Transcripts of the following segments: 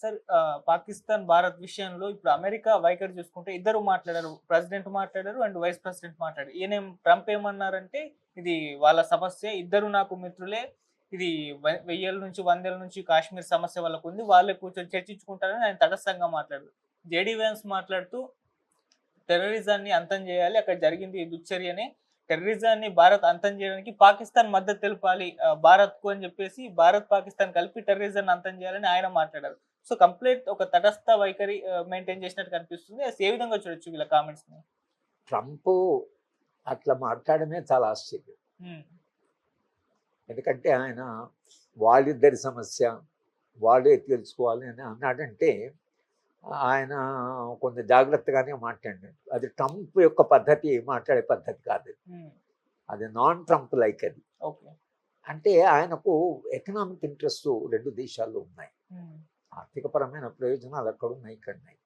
Sir Pakistan, Bharat విషయంలో ఇప్పుడు America వైఖరి చూసుకుంటే ఇద్దరు మాట్లాడారు. ప్రెసిడెంట్ మాట్లాడారు అండ్ వైస్ ప్రెసిడెంట్ మాట్లాడారు. ట్రంప్ ఏమన్నారంటే, ఇది వాళ్ళ సమస్యే. ఇద్దరు నాకు మిత్రులే. ఇది వెయ్యేళ్ళ నుంచి, వందేళ్ల నుంచి కాశ్మీర్ సమస్య వాళ్ళకుంది. వాళ్ళే కూర్చొని చర్చించుకుంటారని ఆయన తటస్థంగా మాట్లాడారు. జేడీ వ్యాన్స్ మాట్లాడుతూ టెర్రరిజాన్ని అంతం చేయాలి. అక్కడ జరిగింది దుశ్చర్యనే. టెర్రరిజాన్ని భారత్ అంతం చేయడానికి పాకిస్తాన్ మద్దతు తెలపాలి భారత్‌కు అని చెప్పేసి భారత్, పాకిస్తాన్ కలిపి టెర్రరిజాన్ని అంతం చేయాలని ఆయన మాట్లాడారు. సో, కంప్లీట్ ఒక తటస్థ వైఖరి మెయింటైన్ చేసినట్టు కనిపిస్తుంది. అసలు ఏ విధంగా చూడొచ్చు వీళ్ళ కామెంట్స్‌ని? ట్రంప్ అట్లా మాట్లాడమే చాలా ఆశ్చర్యం. హ్మ్. ఎందుకంటే ఆయన వాళ్ళిద్దరి సమస్య వాళ్ళే తెలుసుకోవాలి అని అన్నాడంటే ఆయన కొంచెం జాగ్రత్తగానే మాట్లాడాడు. అది ట్రంప్ యొక్క పద్ధతి, మాట్లాడే పద్ధతి కాదు అది. హ్మ్. అది నాన్ ట్రంప్ లైక్ అది. ఓకే. అంటే ఆయనకు ఎకనామిక్ ఇంట్రెస్ట్ రెండు దేశాల్లో ఉన్నాయి. హ్మ్. ఆర్థికపరమైన ప్రయోజనాలు అక్కడ ఉన్నాయి, ఇక్కడ ఉన్నాయి.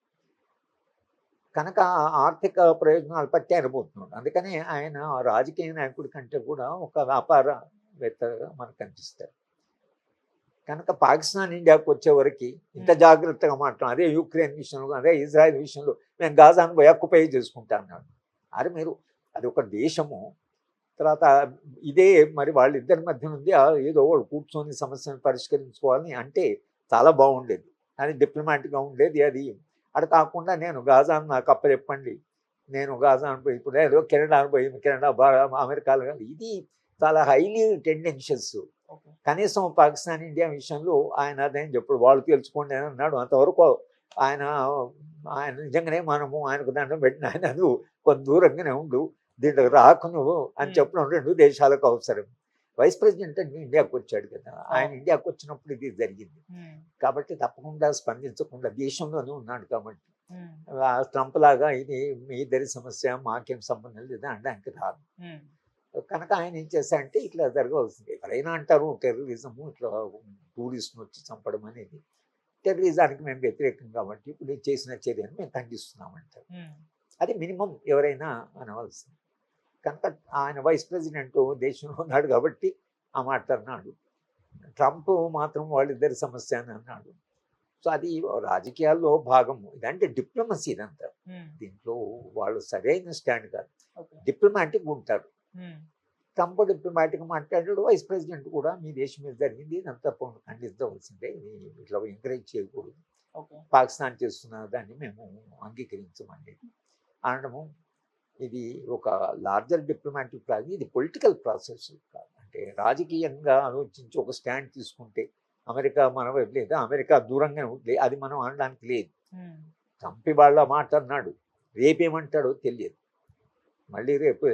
కనుక ఆర్థిక ప్రయోజనాలు పట్టి ఆయన పోతున్నాడు. అందుకనే ఆయన రాజకీయ నాయకుడి కంటే కూడా ఒక వ్యాపారవేత్తగా మనకు కనిపిస్తారు. కనుక పాకిస్తాన్ ఇండియాకు వచ్చేవరకు ఇంత జాగ్రత్తగా మాట్లాడాం. అదే యుక్రెయిన్ విషయంలో, అదే ఇజ్రాయెల్ విషయంలో మేము గాజాను పోయి ఆక్యుపై చేసుకుంటా అన్నాడు. అరే మీరు అది ఒక దేశము, తర్వాత ఇదే మరి వాళ్ళిద్దరి మధ్య నుండి ఏదో వాళ్ళు కూర్చొని సమస్యను పరిష్కరించుకోవాలని అంటే చాలా బాగుండేది. అది డిప్లొమాటిక్గా ఉండేది. అది అది కాకుండా నేను గాజాను నాకు అప్పచెప్పండి, నేను గాజాను పోయి ఇప్పుడు ఏదో కెనడాను పోయి కెనడా అమెరికాలో కాదు, ఇది చాలా హైలీ టెండెన్షియస్. ఓకే. కనీసం పాకిస్తాన్ ఇండియా విషయంలో ఆయన అదేం చెప్పాడు, వాళ్ళు తెలుసుకోండి అని అన్నాడు. అంతవరకు ఆయన ఆయన నిజంగానే మనము ఆయనకు దండం పెట్టిన ఆయన నువ్వు కొంత దూరంగానే ఉండు, దీంట్లోకి రాకు నువ్వు అని చెప్పడం రెండు దేశాలకు అవసరం. వైస్ ప్రెసిడెంట్ అంటే ఇండియాకు వచ్చాడు కదా, ఆయన ఇండియాకు వచ్చినప్పుడు ఇది జరిగింది కాబట్టి తప్పకుండా స్పందించకుండా దేశంలోనే ఉన్నాడు కాబట్టి ట్రంప్ లాగా ఇది మీ ఇద్దరి సమస్య మాకేం సంబంధం లేదు అనడానికి రాదు. కనుక ఆయన ఏం చేశారంటే ఇట్లా జరగవలసింది. ఎవరైనా అంటారు టెర్రరిజము ఇట్లా టూరిస్ట్ని వచ్చి చంపడం అనేది, టెర్రరిజానికి మేము వ్యతిరేకం కాబట్టి ఇప్పుడు ఇది చేసిన చర్యను మేము ఖండిస్తున్నామంటారు. అది మినిమం ఎవరైనా అనవలసింది. కనుక ఆయన వైస్ ప్రెసిడెంట్ దేశంలో ఉన్నాడు కాబట్టి ఆ మాట అన్నాడు. ట్రంప్ మాత్రం వాళ్ళిద్దరి సమస్య అని అన్నాడు. సో అది రాజకీయాల్లో భాగము. ఇదంటే డిప్లొమసీ ఇదంతా. దీంట్లో వాళ్ళు సరైన స్టాండ్ కాదు, డిప్లొమాటిక్ ఉంటారు. ట్రంప్ డిప్లొమాటిక్ మాట్లాడాడు, వైస్ ప్రెసిడెంట్ కూడా మీ దేశం మీద జరిగింది ఇదంతా ఖండించవలసిందే, ఇట్లా ఎంకరేజ్ చేయకూడదు, పాకిస్తాన్ చేస్తున్న దాన్ని మేము అంగీకరించమండి అనడము. ఇది ఒక లార్జర్ డిప్లొమాటిక్ ప్రాసెస్, ఇది పొలిటికల్ ప్రాసెస్ కాదు. అంటే రాజకీయంగా ఆలోచించి ఒక స్టాండ్ తీసుకుంటే అమెరికా మన వైపు లేదా, అమెరికా దూరంగా ఉంది, అది మనం అనడానికి లేదు. ట్రంప్ వాళ్ళ మాట అన్నాడు, రేపేమంటాడో తెలియదు. మళ్ళీ రేపు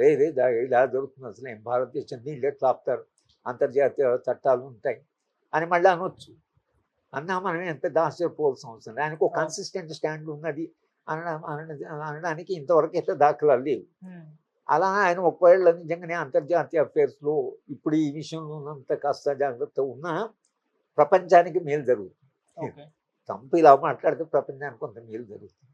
ఇలా జరుగుతుంది, అసలు ఏం భారతదేశం నీళ్ళు ఎట్లా ఆపుతారు, అంతర్జాతీయ చట్టాలు ఉంటాయి అని మళ్ళీ అనొచ్చు. అన్నా మనం ఎంత ఆశ్చర్యపోవాల్సిన అవసరం లేదు. ఆయనకు ఒక కన్సిస్టెంట్ స్టాండ్ ఉన్నది అనడానికి ఇంతవరకు అయితే దాఖలాలు లేవు. అలా ఆయన ఒకవేళ నిజంగానే అంతర్జాతీయ అఫేర్స్లో ఇప్పుడు ఈ విషయంలో ఉన్నంత కాస్త జాగ్రత్త ఉన్నా ప్రపంచానికి మేలు జరుగుతుంది. ట్రంప్ ఇలా మాట్లాడితే ప్రపంచానికి కొంత మేలు జరుగుతుంది.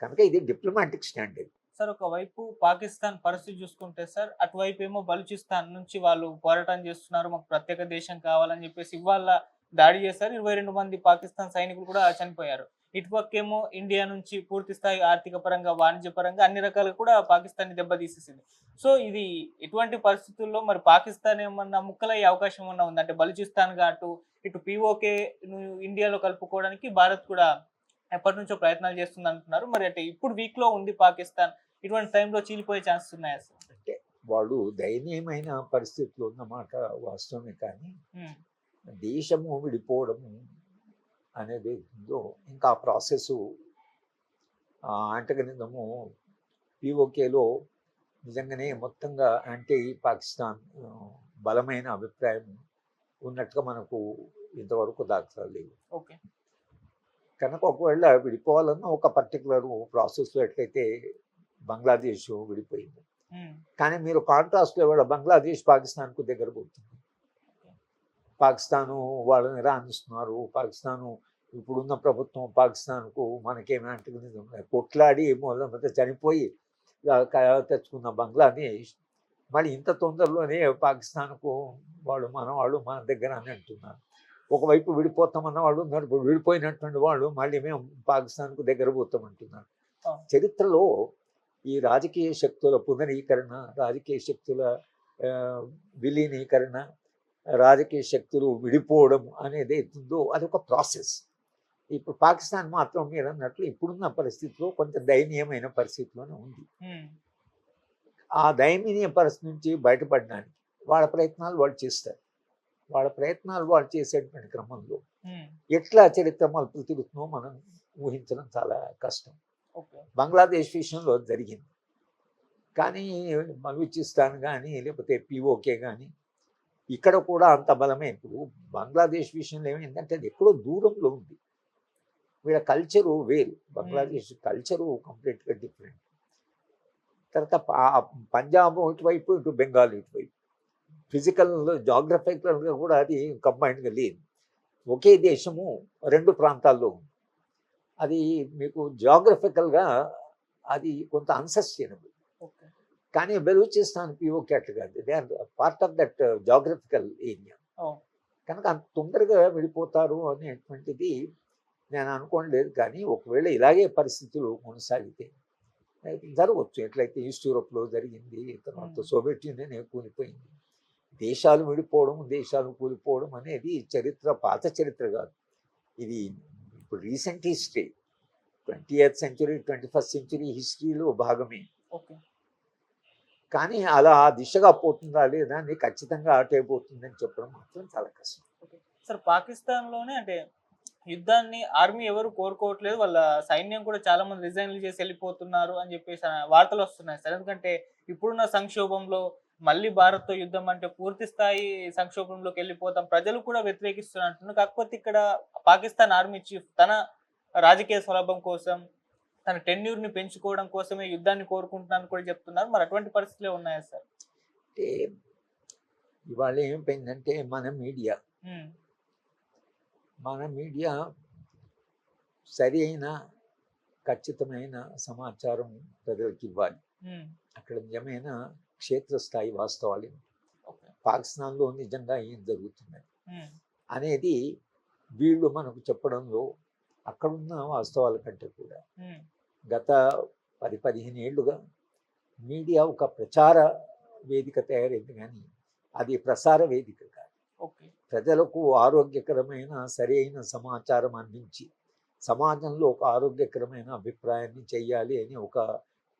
కనుక ఇది డిప్లొమాటిక్ స్టాండ్. సార్, ఒకవైపు పాకిస్తాన్ పరిస్థితి చూసుకుంటే సార్, అటువైపు ఏమో బలూచిస్తాన్ నుంచి వాళ్ళు పోరాటం చేస్తున్నారు, మాకు ప్రత్యేక దేశం కావాలని చెప్పేసి ఇవాళ దాడి చేశారు. 22 మంది పాకిస్తాన్ సైనికులు కూడా చనిపోయారు. ఇటుపక్కేమో ఇండియా నుంచి పూర్తి స్థాయి ఆర్థిక పరంగా, వాణిజ్య పరంగా అన్ని రకాలుగా కూడా పాకిస్తాన్ దెబ్బతీసేసింది. సో ఇది ఎటువంటి పరిస్థితుల్లో మరి పాకిస్తాన్ ఏమన్నా ముక్కలయ్యే అవకాశం ఏమన్నా ఉంది? అంటే బలూచిస్తాన్ ఘాటు ఇటు పీఓకే ఇండియాలో కలుపుకోవడానికి భారత్ కూడా ఎప్పటి నుంచో ప్రయత్నాలు చేస్తుంది అంటున్నారు. మరి అంటే ఇప్పుడు వీక్ లో ఉంది పాకిస్తాన్, ఇటువంటి టైంలో చీలిపోయే ఛాన్సెస్ ఉన్నాయా సార్? అంటే వాళ్ళు దయనీయమైన పరిస్థితులు ఉన్నమాట వాస్తవమే, కానీ దేశము విడిపోవడము అనేది ఉందో ఇంకా ఆ ప్రాసెస్ అంటగనిదము పీఓకేలో నిజంగానే మొత్తంగా యాంటీ పాకిస్తాన్ బలమైన అభిప్రాయం ఉన్నట్టుగా మనకు ఇంతవరకు దాఖలా లేవు. ఓకే. కనుక ఒకవేళ విడిపోవాలన్న ఒక పర్టికులర్ ప్రాసెస్లో ఎట్లయితే బంగ్లాదేశ్ విడిపోయింది, కానీ మీరు కాంట్రాస్ట్లో కూడా బంగ్లాదేశ్ పాకిస్తాన్కు దగ్గర పోతుంది. పాకిస్తాను వాళ్ళని రాణిస్తున్నారు, పాకిస్తాను ఇప్పుడున్న ప్రభుత్వం పాకిస్తాన్కు మనకేమంటే కొట్లాడి మొదట చనిపోయి తెచ్చుకున్న బంగ్లాదేశ్ మళ్ళీ ఇంత తొందరలోనే పాకిస్తాన్కు వాళ్ళు మన దగ్గర అని అంటున్నారు. ఒకవైపు విడిపోతామన్న వాళ్ళు ఉన్నారు, ఇప్పుడు విడిపోయినటువంటి వాళ్ళు మళ్ళీ మేము పాకిస్తాన్కు దగ్గర పోతామంటున్నారు. చరిత్రలో ఈ రాజకీయ శక్తుల పునరీకరణ, రాజకీయ శక్తుల విలీనీకరణ, రాజకీయ శక్తులు విడిపోవడం అనేది అవుతుందో అది ఒక ప్రాసెస్. ఇప్పుడు పాకిస్తాన్ మాత్రం మీరు అన్నట్లు ఇప్పుడున్న పరిస్థితిలో కొంత దయనీయమైన పరిస్థితిలోనే ఉంది. ఆ దయనీయ పరిస్థితి నుంచి బయటపడడానికి వాళ్ళ ప్రయత్నాలు వాళ్ళు చేస్తారు. వాళ్ళ ప్రయత్నాలు వాళ్ళు చేసేటువంటి క్రమంలో ఎట్లా చరిత్ర మలుపులు తిరుగుతుందో మనం ఊహించడం చాలా కష్టం. బంగ్లాదేశ్ విషయంలో జరిగింది, కానీ బలూచిస్తాన్ కానీ లేకపోతే పిఓకే కానీ ఇక్కడ కూడా అంత బలమే. ఇప్పుడు బంగ్లాదేశ్ విషయంలో ఏమైందంటే అది ఎక్కడో దూరంలో ఉంది, వీళ్ళ కల్చరు వేరు, బంగ్లాదేశ్ కల్చరు కంప్లీట్గా డిఫరెంట్. తర్వాత పంజాబ్ ఇటువైపు, ఇటు బెంగాల్ ఇటువైపు, ఫిజికల్ జాగ్రఫికల్గా కూడా అది కంబైన్డ్గా లేదు. ఒకే దేశము రెండు ప్రాంతాల్లో ఉంది. అది మీకు జాగ్రఫికల్గా అది కొంత అన్సస్టైనబుల్. కానీ బెలూచిస్తాన్ పిఓకే అట్లా కాదు, they are part of that geographical area. కనుక అంత తొందరగా విడిపోతారు అనేటువంటిది నేను అనుకోలేదు. కానీ ఒకవేళ ఇలాగే పరిస్థితులు కొనసాగితే జరగవచ్చు, ఎట్లయితే ఈస్ట్ యూరోప్లో జరిగింది, తర్వాత సోవియట్ యూనియన్ కూలిపోయింది. దేశాలు విడిపోవడం, దేశాలు కూలిపోవడం అనేది చరిత్ర, పాత చరిత్ర కాదు, ఇది ఇప్పుడు recent history, 20th century 21st century హిస్టరీలో భాగమే. కానీ అలా ఆ దిశగా పోతుందా లేదా అని ఖచ్చితంగా అటైపోతుందని చెప్పడం మాత్రం చాలా కష్టం. సార్, పాకిస్తాన్లోనే అంటే యుద్ధాన్ని ఆర్మీ ఎవరు కోరుకోవట్లేదు, వాళ్ళ సైన్యం కూడా చాలా మంది రిజైన్లు చేసి వెళ్ళిపోతున్నారు అని చెప్పేసి వార్తలు వస్తున్నాయి సార్. ఎందుకంటే ఇప్పుడున్న సంక్షోభంలో మళ్ళీ భారత్తో యుద్ధం అంటే పూర్తి స్థాయి సంక్షోభంలోకి వెళ్ళిపోతాం, ప్రజలు కూడా వ్యతిరేకిస్తున్నారు. కాకపోతే ఇక్కడ పాకిస్తాన్ ఆర్మీ చీఫ్ తన రాజకీయ స్వలాభం కోసం, తన టెన్యూర్ని పెంచుకోవడం కోసమే యుద్ధాన్ని కోరుకుంటున్నాను కూడా చెప్తున్నారు. మరి అటువంటి పరిస్థితులే ఉన్నాయా సార్? అంటే ఇవాళ ఏమైపోయిందంటే మన మీడియా సరి అయిన ఖచ్చితమైన సమాచారం ప్రజలకు ఇవ్వాలి. అక్కడ నిజమైన క్షేత్రస్థాయి వాస్తవాలు పాకిస్తాన్లో నిజంగా ఏం జరుగుతున్నది అనేది వీళ్ళు మనకు చెప్పడంలో అక్కడున్న వాస్తవాల కంటే కూడా గత 10-15 ఏళ్ళుగా మీడియా ఒక ప్రచార వేదిక తయారైంది, కానీ అది ప్రసార వేదిక కాదు. ప్రజలకు ఆరోగ్యకరమైన సరైన సమాచారం అందించి సమాజంలో ఒక ఆరోగ్యకరమైన అభిప్రాయాన్ని చెయ్యాలి అని ఒక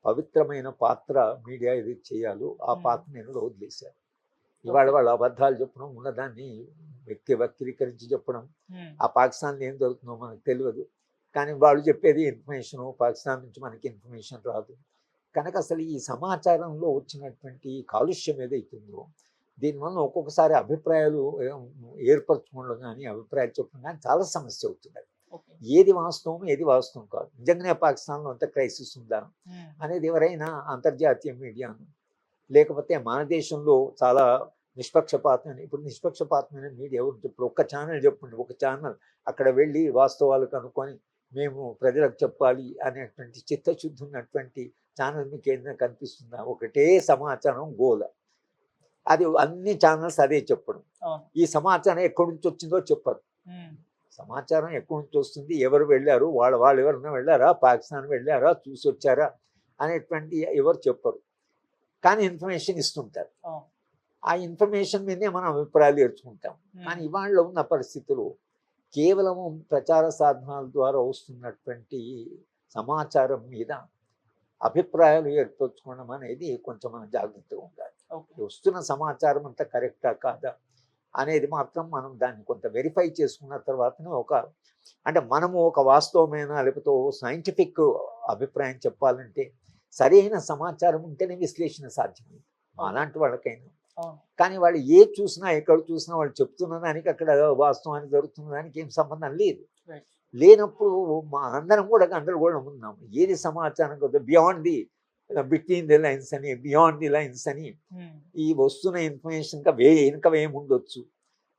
పవిత్రమైన పాత్ర మీడియా ఏది చేయాలో ఆ పాత్ర నేను వదిలేశారు. ఇవాళ వాళ్ళు అబద్ధాలు చెప్పడం, ఉన్నదాన్ని వక్రీకరించి చెప్పడం, ఆ పాకిస్తాన్లో ఏం జరుగుతుందో మనకు తెలియదు, కానీ వాళ్ళు చెప్పేది ఇన్ఫర్మేషను, పాకిస్తాన్ నుంచి మనకి ఇన్ఫర్మేషన్ రాదు. కనుక అసలు ఈ సమాచారంలో వచ్చినటువంటి కాలుష్యం ఏదైతుందో దీనివల్ల ఒక్కొక్కసారి అభిప్రాయాలు ఏర్పరచుకోవడం కానీ అభిప్రాయాలు చెప్పడం కానీ చాలా సమస్య అవుతుంది. ఏది వాస్తవం ఏది వాస్తవం కాదు, నిజంగానే పాకిస్తాన్లో అంత క్రైసిస్ ఉందా అనేది ఎవరైనా అంతర్జాతీయ మీడియాను లేకపోతే మన దేశంలో చాలా నిష్పక్షపాతమైన, ఇప్పుడు నిష్పక్షపాతమైన మీడియా ఎవరు చెప్పు, ఒక్క ఛానల్ చెప్పండి, ఒక ఛానల్ అక్కడ వెళ్ళి వాస్తవాలు కనుక్కొని మేము ప్రజలకు చెప్పాలి అనేటువంటి చిత్తశుద్ధి ఉన్నటువంటి ఛానల్ మీకు ఏదైనా కనిపిస్తుందా? ఒకటే సమాచారం గోల, అది అన్ని ఛానల్స్ అదే చెప్పడం. ఈ సమాచారం ఎక్కడి నుంచి వచ్చిందో చెప్పరు. సమాచారం ఎక్కడి నుంచి వస్తుంది, ఎవరు వెళ్ళారు, వాళ్ళు ఎవరైనా వెళ్ళారా, పాకిస్తాన్ వెళ్ళారా, చూసి వచ్చారా అనేటువంటి ఎవరు చెప్పరు, కానీ ఇన్ఫర్మేషన్ ఇస్తుంటారు. ఆ ఇన్ఫర్మేషన్ మీదే మనం అభిప్రాయాలు నేర్చుకుంటాం. కానీ ఇవాళ ఉన్న పరిస్థితులు కేవలం ప్రచార సాధనాల ద్వారా వస్తున్నటువంటి సమాచారం మీద అభిప్రాయాలు ఏర్పరచుకోవడం అనేది కొంచెం మనం జాగ్రత్తగా ఉండాలి. వస్తున్న సమాచారం అంతా కరెక్టా కాదా అనేది మాత్రం మనం దాన్ని కొంత వెరిఫై చేసుకున్న తర్వాతనే అంటే మనము ఒక వాస్తవమైన లేకపోతే సైంటిఫిక్ అభిప్రాయం చెప్పాలంటే సరైన సమాచారం ఉంటేనే విశ్లేషణ సాధ్యమైంది అలాంటి వాళ్ళకైనా. కానీ వాళ్ళు చూసినా ఎక్కడ చూసినా వాళ్ళు చెప్తున్న దానికి అక్కడ వాస్తవానికి జరుగుతున్న దానికి ఏం సంబంధం లేదు. లేనప్పుడు మా అందరం కూడా గందరగోళం ఉన్నాము. ఏది సమాచారం కదా, బిట్వీన్ ది లైన్స్ అని, బియాండ్ ది లైన్స్ అని ఈ వస్తున్న ఇన్ఫర్మేషన్ ఇంకా ఏముండొచ్చు,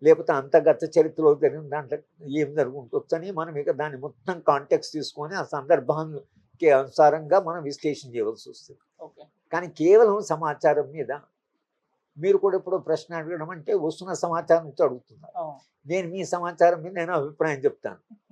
లేకపోతే అంతర్గత చరిత్రలో జరిగిన దాంట్లో ఏం జరుగుతుండొచ్చు అని మనం ఇక దాన్ని మొత్తం కాంటెక్స్ట్ తీసుకొని ఆ సందర్భానికి అనుసారంగా మనం విశ్లేషణ చేయవలసి వస్తుంది. కానీ కేవలం సమాచారం మీద మీరు కూడా ఇప్పుడు ప్రశ్న అడగడం అంటే వస్తున్న సమాచారం నుంచి అడుగుతున్నారు. అవును. నేను మీ సమాచారం మీద నేను అభిప్రాయం చెప్తాను.